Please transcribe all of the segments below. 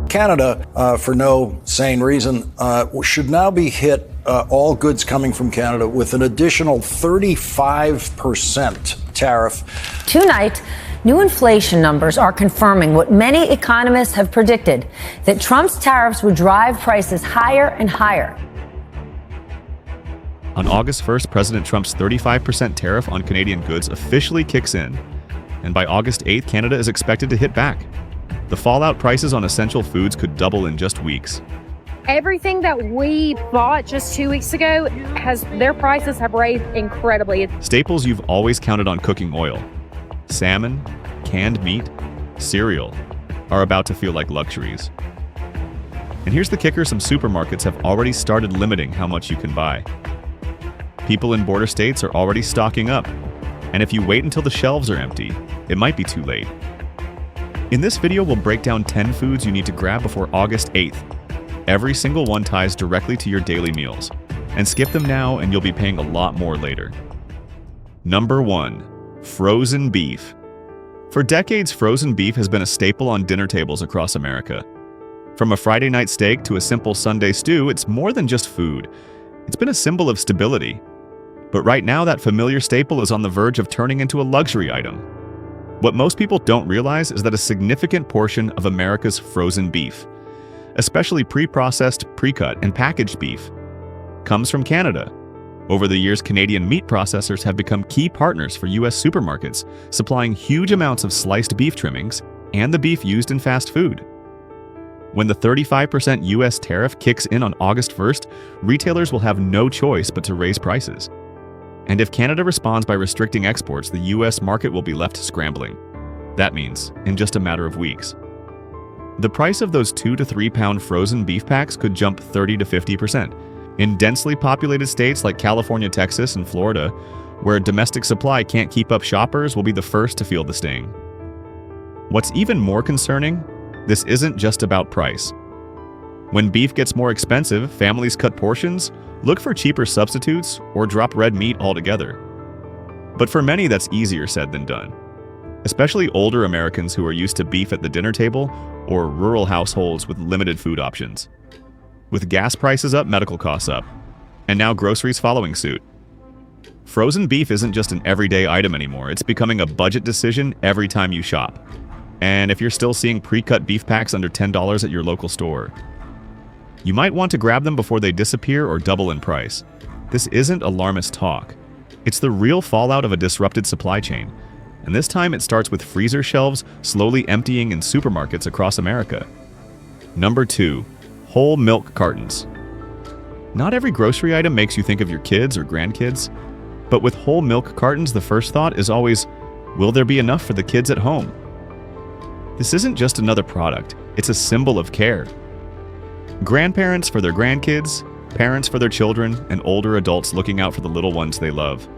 Canada, for no sane reason, should now be hit, all goods coming from Canada, with an additional 35% tariff. Tonight, new inflation numbers are confirming what many economists have predicted, that Trump's tariffs would drive prices higher and higher. On August 1st, President Trump's 35% tariff on Canadian goods officially kicks in. And by August 8th, Canada is expected to hit back. The fallout prices on essential foods could double in just weeks. Everything that we bought just 2 weeks ago, their prices have raised incredibly. Staples you've always counted on cooking oil, salmon, canned meat, cereal, are about to feel like luxuries. And here's the kicker: some supermarkets have already started limiting how much you can buy. People in border states are already stocking up, and if you wait until the shelves are empty, it might be too late. In this video, we'll break down 10 foods you need to grab before August 8th. Every single one ties directly to your daily meals. And skip them now and you'll be paying a lot more later. Number 1. Frozen beef. For decades, frozen beef has been a staple on dinner tables across America. From a Friday night steak to a simple Sunday stew, it's more than just food. It's been a symbol of stability. But right now, that familiar staple is on the verge of turning into a luxury item. What most people don't realize is that a significant portion of America's frozen beef, especially pre-processed, pre-cut, and packaged beef, comes from Canada. Over the years, Canadian meat processors have become key partners for U.S. supermarkets, supplying huge amounts of sliced beef trimmings and the beef used in fast food. When the 35% U.S. tariff kicks in on August 1st, retailers will have no choice but to raise prices. And if Canada responds by restricting exports, the U.S. market will be left scrambling. That means in just a matter of weeks. The price of those 2 to 3 pound frozen beef packs could jump 30 to 50%. In densely populated states like California, Texas, and Florida, where domestic supply can't keep up, shoppers will be the first to feel the sting. What's even more concerning, this isn't just about price. When beef gets more expensive, families cut portions, look for cheaper substitutes, or drop red meat altogether. But for many, that's easier said than done. Especially older Americans who are used to beef at the dinner table, or rural households with limited food options. With gas prices up, medical costs up, and now groceries following suit. Frozen beef isn't just an everyday item anymore, it's becoming a budget decision every time you shop. And if you're still seeing pre-cut beef packs under $10 at your local store, you might want to grab them before they disappear or double in price. This isn't alarmist talk. It's the real fallout of a disrupted supply chain. And this time it starts with freezer shelves slowly emptying in supermarkets across America. Number 2. Whole milk cartons. Not every grocery item makes you think of your kids or grandkids, but with whole milk cartons, the first thought is always, will there be enough for the kids at home? This isn't just another product, it's a symbol of care. Grandparents for their grandkids, parents for their children, and older adults looking out for the little ones they love.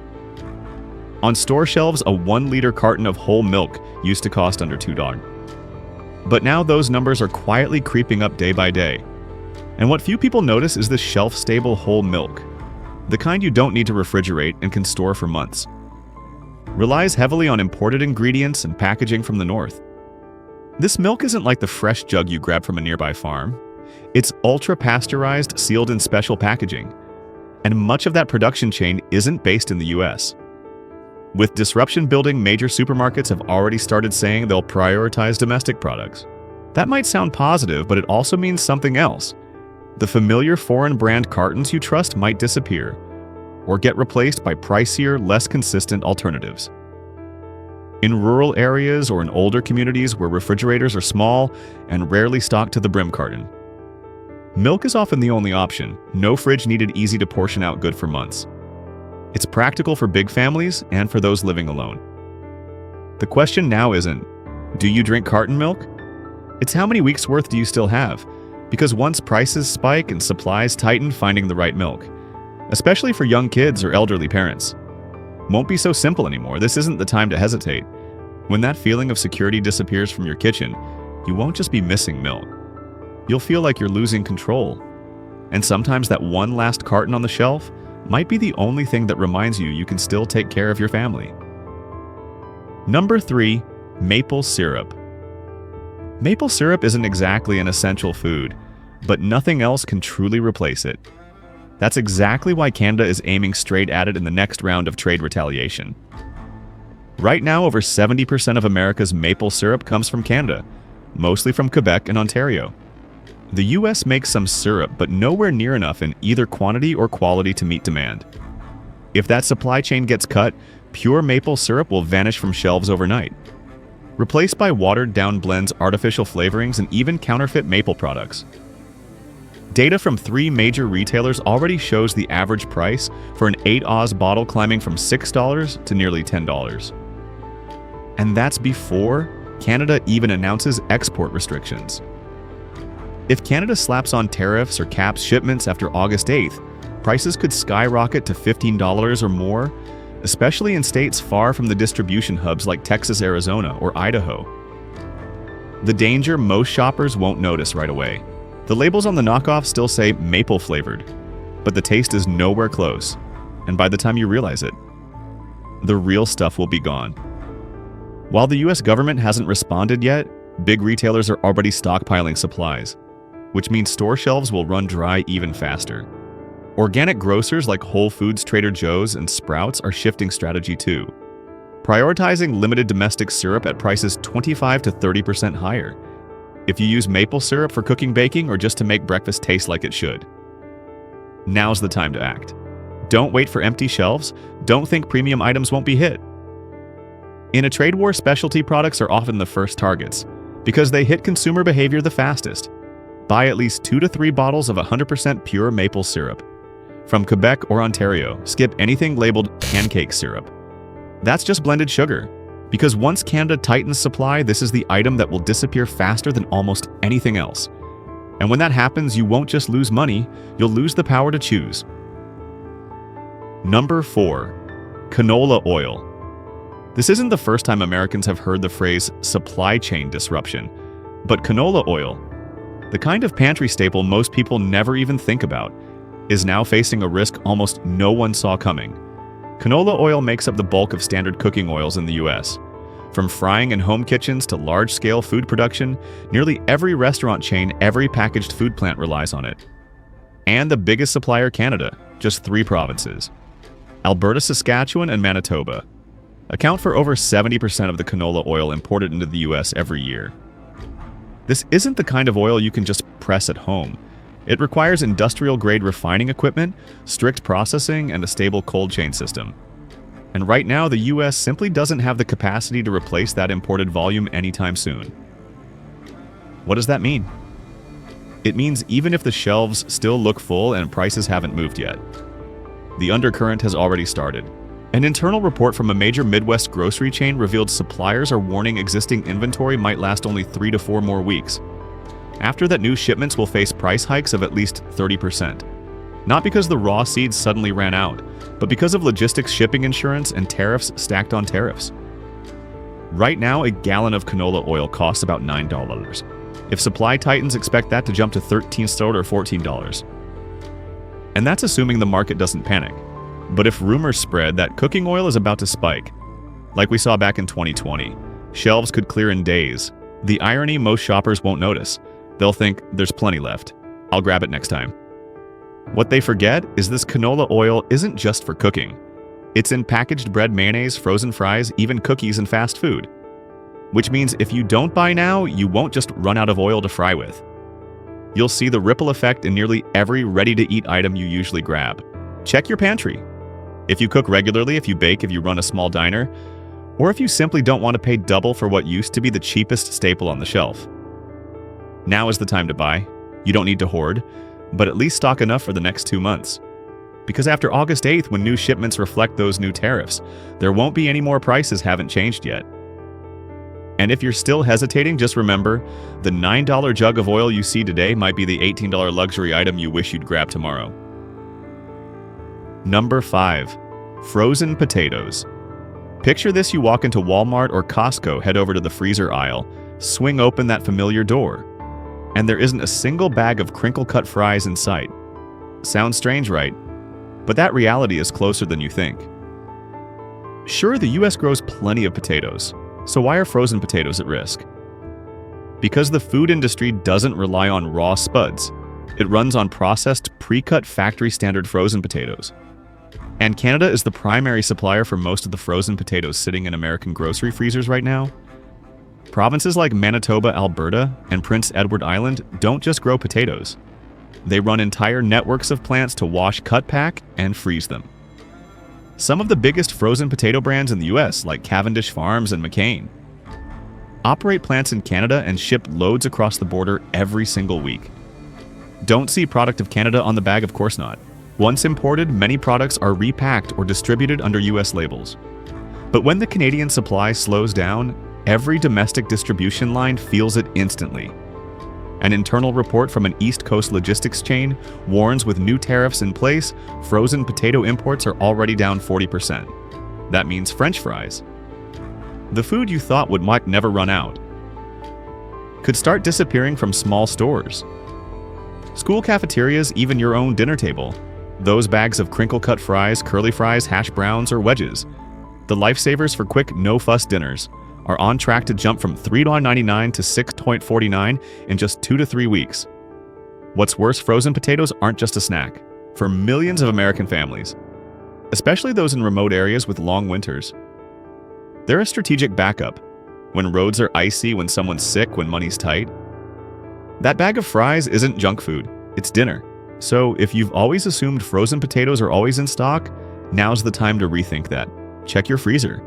On store shelves, a 1-liter carton of whole milk used to cost under $2. But now those numbers are quietly creeping up day by day. And what few people notice is the shelf-stable whole milk, the kind you don't need to refrigerate and can store for months. Relies heavily on imported ingredients and packaging from the north. This milk isn't like the fresh jug you grab from a nearby farm. It's ultra-pasteurized, sealed in special packaging. And much of that production chain isn't based in the US. With disruption building, major supermarkets have already started saying they'll prioritize domestic products. That might sound positive, but it also means something else. The familiar foreign brand cartons you trust might disappear, or get replaced by pricier, less consistent alternatives. In rural areas or in older communities where refrigerators are small and rarely stocked to the brim carton, milk is often the only option. No fridge needed, easy to portion out, good for months. It's practical for big families and for those living alone. The question now isn't, do you drink carton milk? It's how many weeks' worth do you still have? Because once prices spike and supplies tighten, finding the right milk, especially for young kids or elderly parents, won't be so simple anymore. This isn't the time to hesitate. When that feeling of security disappears from your kitchen, you won't just be missing milk. You'll feel like you're losing control. And sometimes that one last carton on the shelf might be the only thing that reminds you can still take care of your family. Number 3, maple syrup. Maple syrup isn't exactly an essential food, but nothing else can truly replace it. That's exactly why Canada is aiming straight at it in the next round of trade retaliation. Right now, over 70% of America's maple syrup comes from Canada, mostly from Quebec and Ontario. The US makes some syrup, but nowhere near enough in either quantity or quality to meet demand. If that supply chain gets cut, pure maple syrup will vanish from shelves overnight, replaced by watered-down blends, artificial flavorings, and even counterfeit maple products. Data from 3 major retailers already shows the average price for an 8 Oz bottle climbing from $6 to nearly $10. And that's before Canada even announces export restrictions. If Canada slaps on tariffs or caps shipments after August 8th, prices could skyrocket to $15 or more, especially in states far from the distribution hubs like Texas, Arizona, or Idaho. The danger most shoppers won't notice right away. The labels on the knockoffs still say maple flavored, but the taste is nowhere close, and by the time you realize it, the real stuff will be gone. While the US government hasn't responded yet, big retailers are already stockpiling supplies, which means store shelves will run dry even faster. Organic grocers like Whole Foods, Trader Joe's, and Sprouts are shifting strategy too, prioritizing limited domestic syrup at prices 25 to 30% higher if you use maple syrup for cooking, baking, or just to make breakfast taste like it should. Now's the time to act. Don't wait for empty shelves. Don't think premium items won't be hit. In a trade war, specialty products are often the first targets because they hit consumer behavior the fastest. Buy at least 2 to 3 bottles of 100% pure maple syrup from Quebec or Ontario. Skip anything labeled pancake syrup. That's just blended sugar. Because once Canada tightens supply, this is the item that will disappear faster than almost anything else. And when that happens, you won't just lose money, you'll lose the power to choose. Number 4. Canola oil. This isn't the first time Americans have heard the phrase supply chain disruption, but canola oil, the kind of pantry staple most people never even think about, is now facing a risk almost no one saw coming. Canola oil makes up the bulk of standard cooking oils in the US. From frying in home kitchens to large-scale food production, nearly every restaurant chain, every packaged food plant relies on it. And the biggest supplier, Canada, just 3 provinces, Alberta, Saskatchewan, and Manitoba, account for over 70% of the canola oil imported into the US every year. This isn't the kind of oil you can just press at home. It requires industrial-grade refining equipment, strict processing, and a stable cold chain system. And right now, the US simply doesn't have the capacity to replace that imported volume anytime soon. What does that mean? It means even if the shelves still look full and prices haven't moved yet, the undercurrent has already started. An internal report from a major Midwest grocery chain revealed suppliers are warning existing inventory might last only 3 to 4 more weeks. After that, new shipments will face price hikes of at least 30%. Not because the raw seeds suddenly ran out, but because of logistics, shipping insurance, and tariffs stacked on tariffs. Right now, a gallon of canola oil costs about $9. If supply tightens, expect that to jump to $13 or $14. And that's assuming the market doesn't panic. But if rumors spread that cooking oil is about to spike, like we saw back in 2020, shelves could clear in days. The irony, most shoppers won't notice. They'll think, there's plenty left. I'll grab it next time. What they forget is this canola oil isn't just for cooking. It's in packaged bread, mayonnaise, frozen fries, even cookies and fast food. Which means if you don't buy now, you won't just run out of oil to fry with. You'll see the ripple effect in nearly every ready-to-eat item you usually grab. Check your pantry. If you cook regularly, if you bake, if you run a small diner, or if you simply don't want to pay double for what used to be the cheapest staple on the shelf. Now is the time to buy. You don't need to hoard, but at least stock enough for the next 2 months. Because after August 8th, when new shipments reflect those new tariffs, there won't be any more prices haven't changed yet. And if you're still hesitating, just remember, the $9 jug of oil you see today might be the $18 luxury item you wish you'd grab tomorrow. Number 5. Frozen potatoes. Picture this: you walk into Walmart or Costco, head over to the freezer aisle, swing open that familiar door, and there isn't a single bag of crinkle-cut fries in sight. Sounds strange, right? But that reality is closer than you think. Sure, the US grows plenty of potatoes, so why are frozen potatoes at risk? Because the food industry doesn't rely on raw spuds. It runs on processed, pre-cut factory-standard frozen potatoes. And Canada is the primary supplier for most of the frozen potatoes sitting in American grocery freezers right now. Provinces like Manitoba, Alberta, and Prince Edward Island don't just grow potatoes. They run entire networks of plants to wash, cut, pack, and freeze them. Some of the biggest frozen potato brands in the US, like Cavendish Farms and McCain, operate plants in Canada and ship loads across the border every single week. Don't see Product of Canada on the bag? Of course not. Once imported, many products are repacked or distributed under US labels. But when the Canadian supply slows down, every domestic distribution line feels it instantly. An internal report from an East Coast logistics chain warns with new tariffs in place, frozen potato imports are already down 40%. That means French fries, the food you thought might never run out, could start disappearing from small stores. School cafeterias, even your own dinner table. Those bags of crinkle-cut fries, curly fries, hash browns, or wedges, the lifesavers for quick, no-fuss dinners, are on track to jump from $3.99 to $6.49 in just 2 to 3 weeks. What's worse, frozen potatoes aren't just a snack for millions of American families, especially those in remote areas with long winters. They're a strategic backup when roads are icy, when someone's sick, when money's tight. That bag of fries isn't junk food, it's dinner. So if you've always assumed frozen potatoes are always in stock, now's the time to rethink that. Check your freezer.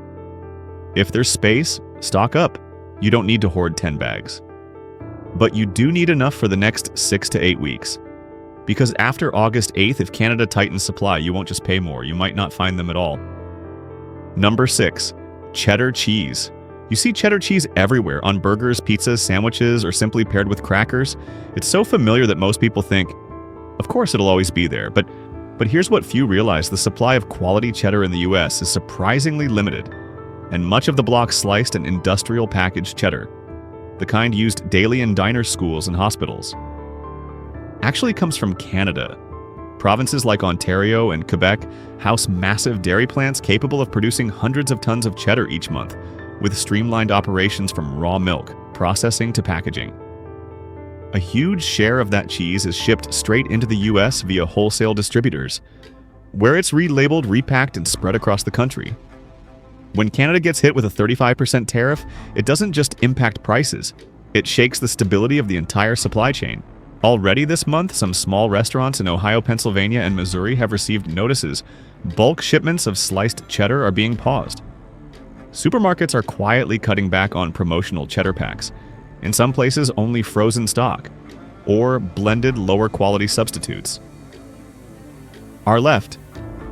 If there's space, stock up. You don't need to hoard 10 bags. But you do need enough for the next 6 to 8 weeks. Because after August 8th, if Canada tightens supply, you won't just pay more. You might not find them at all. Number 6, cheddar cheese. You see cheddar cheese everywhere, on burgers, pizzas, sandwiches, or simply paired with crackers. It's so familiar that most people think, of course it'll always be there. But here's what few realize: the supply of quality cheddar in the US is surprisingly limited. And much of the block sliced and industrial packaged cheddar, the kind used daily in diner schools and hospitals, actually comes from Canada. Provinces like Ontario and Quebec house massive dairy plants capable of producing hundreds of tons of cheddar each month, with streamlined operations from raw milk, processing to packaging. A huge share of that cheese is shipped straight into the US via wholesale distributors, where it's relabeled, repacked, and spread across the country. When Canada gets hit with a 35% tariff, it doesn't just impact prices, it shakes the stability of the entire supply chain. Already this month, some small restaurants in Ohio, Pennsylvania, and Missouri have received notices. Bulk shipments of sliced cheddar are being paused. Supermarkets are quietly cutting back on promotional cheddar packs. In some places, only frozen stock, or blended lower quality substitutes. Our left,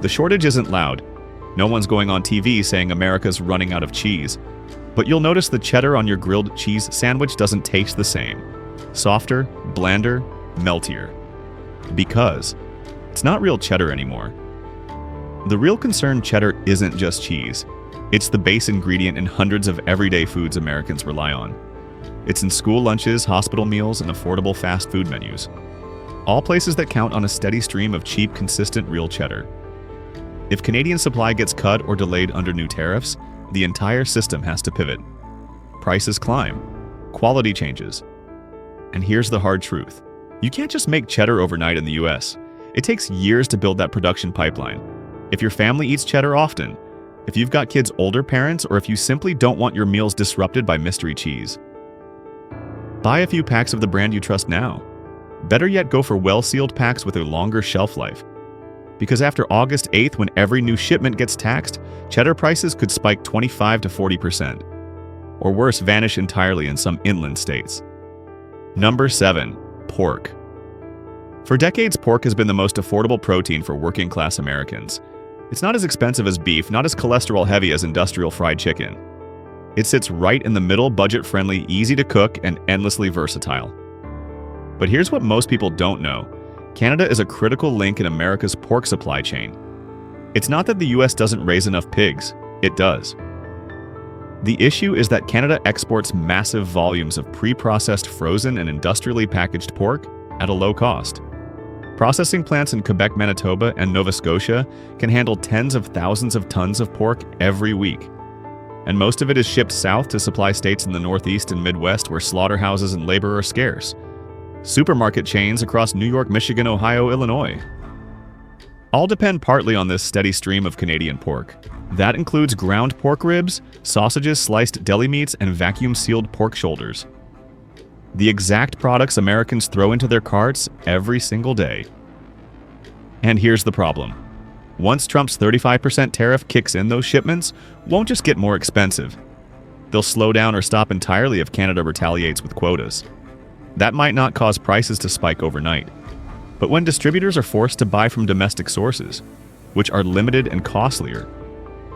the shortage isn't loud. No one's going on TV saying America's running out of cheese. But you'll notice the cheddar on your grilled cheese sandwich doesn't taste the same. Softer, blander, meltier. Because it's not real cheddar anymore. The real concern: cheddar isn't just cheese. It's the base ingredient in hundreds of everyday foods Americans rely on. It's in school lunches, hospital meals, and affordable fast food menus. All places that count on a steady stream of cheap, consistent, real cheddar. If Canadian supply gets cut or delayed under new tariffs, the entire system has to pivot. Prices climb, quality changes. And here's the hard truth: you can't just make cheddar overnight in the US. It takes years to build that production pipeline. If your family eats cheddar often, if you've got kids' older parents, or if you simply don't want your meals disrupted by mystery cheese, buy a few packs of the brand you trust now. Better yet, go for well-sealed packs with a longer shelf life. Because after August 8th, when every new shipment gets taxed, cheddar prices could spike 25 to 40%. Or worse, vanish entirely in some inland states. Number 7, pork. For decades, pork has been the most affordable protein for working-class Americans. It's not as expensive as beef, not as cholesterol-heavy as industrial fried chicken. It sits right in the middle, budget-friendly, easy to cook, and endlessly versatile. But here's what most people don't know. Canada is a critical link in America's pork supply chain. It's not that the US doesn't raise enough pigs, it does. The issue is that Canada exports massive volumes of pre-processed frozen and industrially packaged pork at a low cost. Processing plants in Quebec, Manitoba, and Nova Scotia can handle tens of thousands of tons of pork every week. and most of it is shipped south to supply states in the Northeast and Midwest where slaughterhouses and labor are scarce. Supermarket chains across New York, Michigan, Ohio, Illinois. All depend partly on this steady stream of Canadian pork. That includes ground pork ribs, sausages, sliced deli meats, and vacuum-sealed pork shoulders. The exact products Americans throw into their carts every single day. And here's the problem. Once Trump's 35% tariff kicks in, those shipments won't just get more expensive. They'll slow down or stop entirely if Canada retaliates with quotas. That might not cause prices to spike overnight. But when distributors are forced to buy from domestic sources, which are limited and costlier,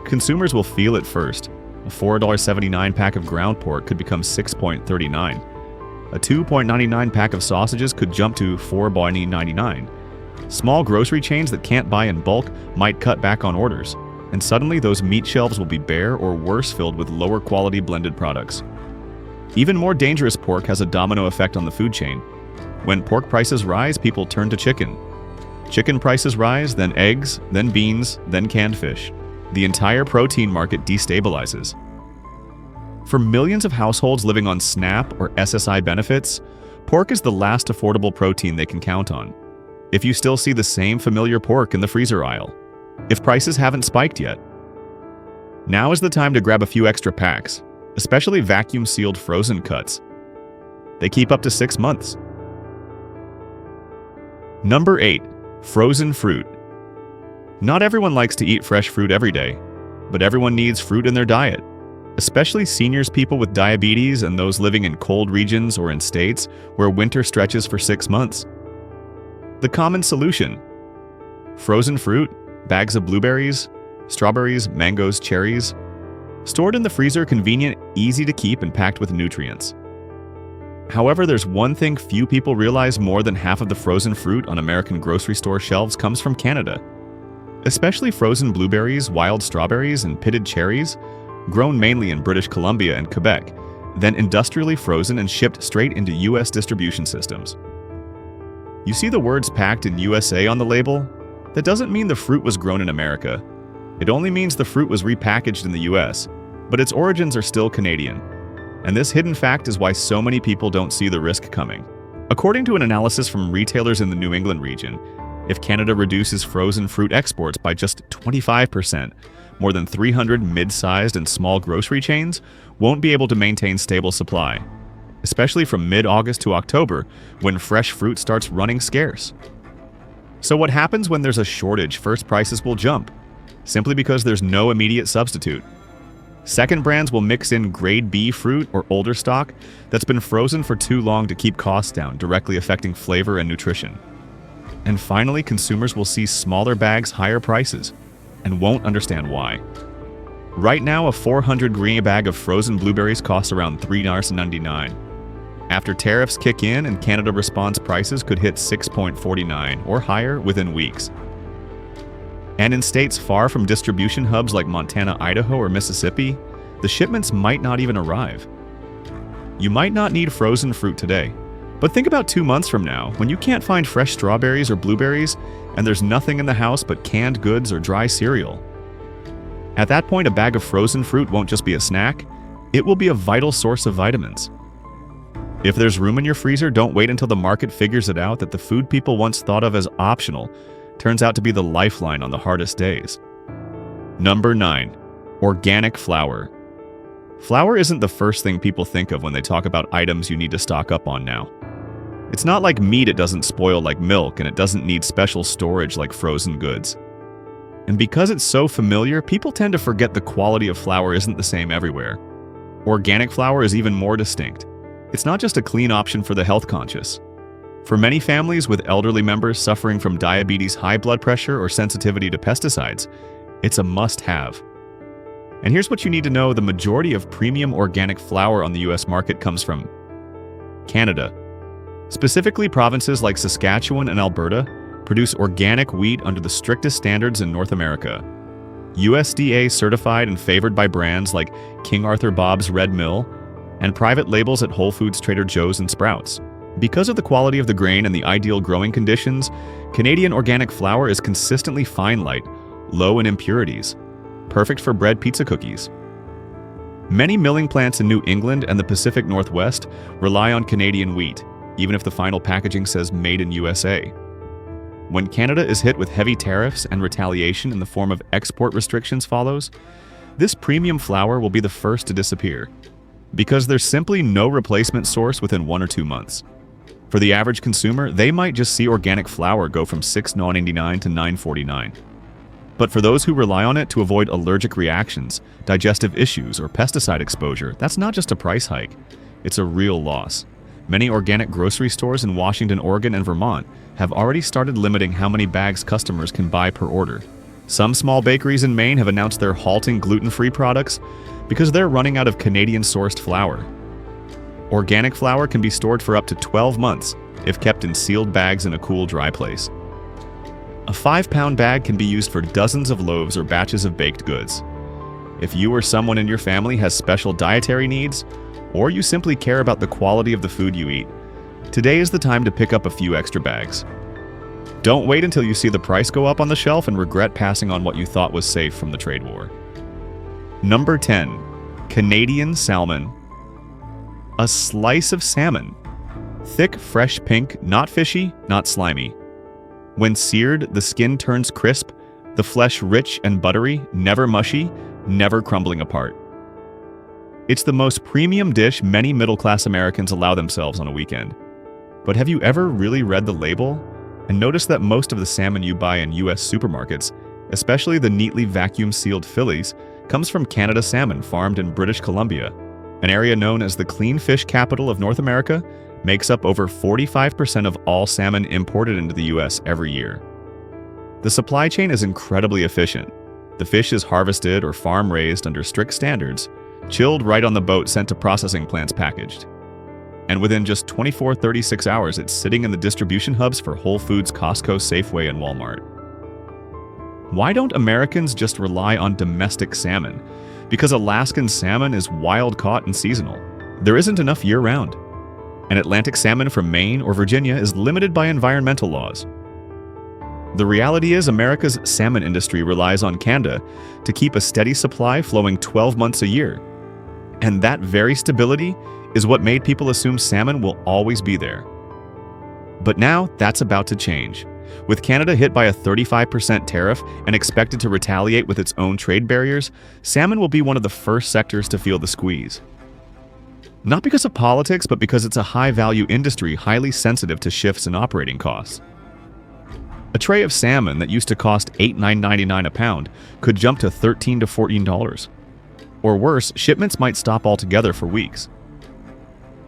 consumers will feel it first. A $4.79 pack of ground pork could become $6.39. A $2.99 pack of sausages could jump to $4.99. Small grocery chains that can't buy in bulk might cut back on orders, and suddenly those meat shelves will be bare or worse, filled with lower quality blended products. Even more dangerous, pork has a domino effect on the food chain. When pork prices rise, people turn to chicken. Chicken prices rise, then eggs, then beans, then canned fish. The entire protein market destabilizes. For millions of households living on SNAP or SSI benefits, pork is the last affordable protein they can count on. If you still see the same familiar pork in the freezer aisle, if prices haven't spiked yet, now is the time to grab a few extra packs, especially vacuum-sealed frozen cuts. They keep up to 6 months. Number 8. Frozen fruit. Not everyone likes to eat fresh fruit every day, but everyone needs fruit in their diet, especially seniors, people with diabetes, and those living in cold regions or in states where winter stretches for 6 months. The common solution: frozen fruit, bags of blueberries, strawberries, mangoes, cherries, stored in the freezer, convenient, easy to keep, and packed with nutrients. However, there's one thing few people realize: more than half of the frozen fruit on American grocery store shelves comes from Canada. Especially frozen blueberries, wild strawberries, and pitted cherries, grown mainly in British Columbia and Quebec, then industrially frozen and shipped straight into U.S. distribution systems. You see the words "packed in USA" on the label? That doesn't mean the fruit was grown in America. It only means the fruit was repackaged in the US, but its origins are still Canadian. And this hidden fact is why so many people don't see the risk coming. According to an analysis from retailers in the New England region, if Canada reduces frozen fruit exports by just 25%, more than 300 mid-sized and small grocery chains won't be able to maintain stable supply, especially from mid-August to October, when fresh fruit starts running scarce. So what happens when there's a shortage? First, prices will jump, simply because there's no immediate substitute. Second, brands will mix in grade B fruit or older stock that's been frozen for too long to keep costs down, directly affecting flavor and nutrition. And finally, consumers will see smaller bags, higher prices, and won't understand why. Right now, a 400-gram bag of frozen blueberries costs around $3.99. After tariffs kick in and Canada responds, prices could hit $6.49 or higher within weeks. And in states far from distribution hubs like Montana, Idaho, or Mississippi, the shipments might not even arrive. You might not need frozen fruit today, but think about 2 months from now, when you can't find fresh strawberries or blueberries, and there's nothing in the house but canned goods or dry cereal. At that point, a bag of frozen fruit won't just be a snack, it will be a vital source of vitamins. If there's room in your freezer, don't wait until the market figures it out that the food people once thought of as optional turns out to be the lifeline on the hardest days. Number 9. Organic flour. Flour isn't the first thing people think of when they talk about items you need to stock up on now. It's not like meat; it doesn't spoil like milk, and it doesn't need special storage like frozen goods. And because it's so familiar, people tend to forget the quality of flour isn't the same everywhere. Organic flour is even more distinct. It's not just a clean option for the health conscious. For many families with elderly members suffering from diabetes, high blood pressure, or sensitivity to pesticides, it's a must-have. And here's what you need to know: the majority of premium organic flour on the US market comes from Canada. Specifically, provinces like Saskatchewan and Alberta produce organic wheat under the strictest standards in North America. USDA certified and favored by brands like King Arthur Bob's Red Mill and private labels at Whole Foods, Trader Joe's, and Sprouts. Because of the quality of the grain and the ideal growing conditions, Canadian organic flour is consistently fine light, low in impurities, perfect for bread, pizza, cookies. Many milling plants in New England and the Pacific Northwest rely on Canadian wheat, even if the final packaging says Made in USA. When Canada is hit with heavy tariffs and retaliation in the form of export restrictions follows, this premium flour will be the first to disappear, because there's simply no replacement source within 1 or 2 months. For the average consumer, they might just see organic flour go from $6.99 to $9.49. But for those who rely on it to avoid allergic reactions, digestive issues, or pesticide exposure, that's not just a price hike, it's a real loss. Many organic grocery stores in Washington, Oregon, and Vermont have already started limiting how many bags customers can buy per order. Some small bakeries in Maine have announced they're halting gluten-free products because they're running out of Canadian-sourced flour. Organic flour can be stored for up to 12 months if kept in sealed bags in a cool, dry place. A 5-pound bag can be used for dozens of loaves or batches of baked goods. If you or someone in your family has special dietary needs, or you simply care about the quality of the food you eat, today is the time to pick up a few extra bags. Don't wait until you see the price go up on the shelf and regret passing on what you thought was safe from the trade war. Number 10. Canadian salmon. A slice of salmon. Thick, fresh pink, not fishy, not slimy. When seared, the skin turns crisp, the flesh rich and buttery, never mushy, never crumbling apart. It's the most premium dish many middle-class Americans allow themselves on a weekend. But have you ever really read the label and noticed that most of the salmon you buy in US supermarkets, especially the neatly vacuum-sealed fillies, comes from Canada salmon farmed in British Columbia, an area known as the clean fish capital of North America, makes up over 45% of all salmon imported into the US every year. The supply chain is incredibly efficient. The fish is harvested or farm-raised under strict standards, chilled right on the boat sent to processing plants packaged. And within just 24-36 hours, it's sitting in the distribution hubs for Whole Foods, Costco, Safeway, and Walmart. Why don't Americans just rely on domestic salmon? Because Alaskan salmon is wild-caught and seasonal. There isn't enough year-round. And Atlantic salmon from Maine or Virginia is limited by environmental laws. The reality is America's salmon industry relies on Canada to keep a steady supply flowing 12 months a year. And that very stability is what made people assume salmon will always be there. But now that's about to change. With Canada hit by a 35% tariff and expected to retaliate with its own trade barriers, salmon will be one of the first sectors to feel the squeeze. Not because of politics, but because it's a high-value industry highly sensitive to shifts in operating costs. A tray of salmon that used to cost $8.99 a pound could jump to $13 to $14. Or worse, shipments might stop altogether for weeks.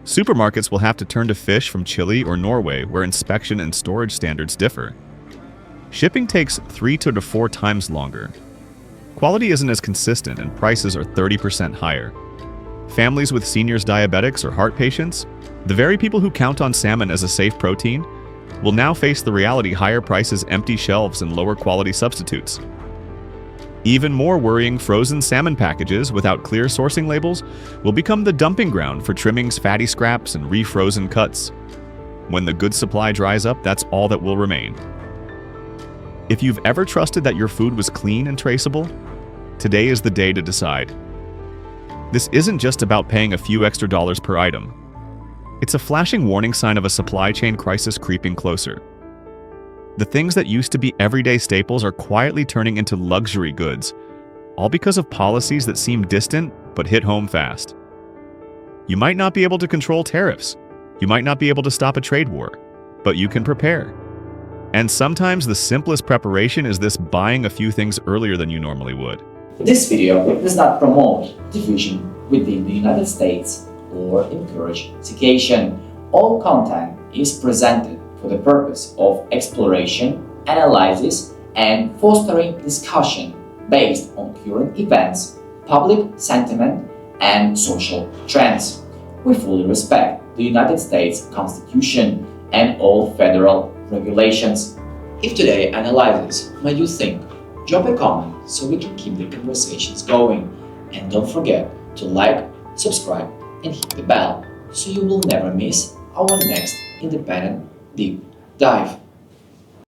Supermarkets will have to turn to fish from Chile or Norway, where inspection and storage standards differ. Shipping takes 3 to 4 times longer. Quality isn't as consistent and prices are 30% higher. Families with seniors, diabetics, or heart patients, the very people who count on salmon as a safe protein, will now face the reality higher prices, empty shelves, and lower quality substitutes. Even more worrying, frozen salmon packages without clear sourcing labels will become the dumping ground for trimmings, fatty scraps, and refrozen cuts. When the goods supply dries up, that's all that will remain. If you've ever trusted that your food was clean and traceable, today is the day to decide. This isn't just about paying a few extra dollars per item. It's a flashing warning sign of a supply chain crisis creeping closer. The things that used to be everyday staples are quietly turning into luxury goods, all because of policies that seem distant but hit home fast. You might not be able to control tariffs. You might not be able to stop a trade war, but you can prepare. And sometimes the simplest preparation is this: buying a few things earlier than you normally would. This video does not promote division within the United States or encourage segregation. All content is presented for the purpose of exploration, analysis, and fostering discussion based on current events, public sentiment, and social trends. We fully respect the United States Constitution and all federal regulations. If today's analysis made you think, drop a comment so we can keep the conversations going. And don't forget to like, subscribe, and hit the bell so you will never miss our next independent deep dive.